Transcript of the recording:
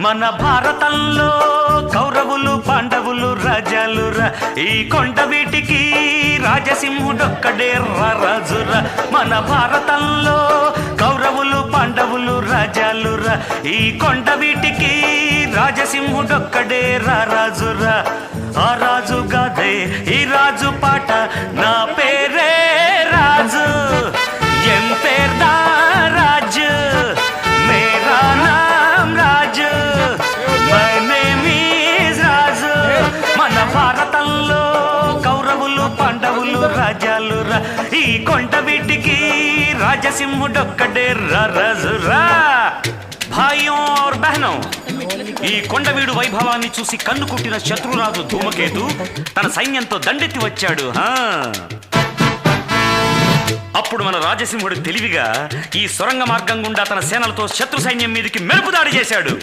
మన భారతంలో కౌరవులు పాండవులు రాజాలురా, ఈ కొండ వీటికి రాజసింహుడొక్కడే రాజురా. మన భారతంలో కౌరవులు పాండవులు రాజాలురా, ఈ కొండ వీటికి రాజసింహుడొక్కడే రాజురా. ఆ రాజు గాదే ఈ రాజు పాట, నా పేరే రాజు, ఎం పేర్దా రాజు, మేరా నామ్ రాజు, మై నేమ్ ఈజ్ రాజు. మన భారతంలో కౌరవులు పాండవులు రాజాలురా, ఈ కొండ వీటికి రాజసింహుడొక్కడే రాజురా. భాయ్యోं और बहनों, ఈ కొండవీడు వైభవాన్ని చూసి కన్ను కుట్టిన శత్రురాజు ధూమకేతు తన సైన్యంతో దండెత్తి వచ్చాడు. అప్పుడు మన రాజసింహుడు తెలివిగా ఈ సొరంగ మార్గం గుండా తన సేనలతో శత్రు సైన్యం మీదకి మెరుపు దాడి చేశాడు.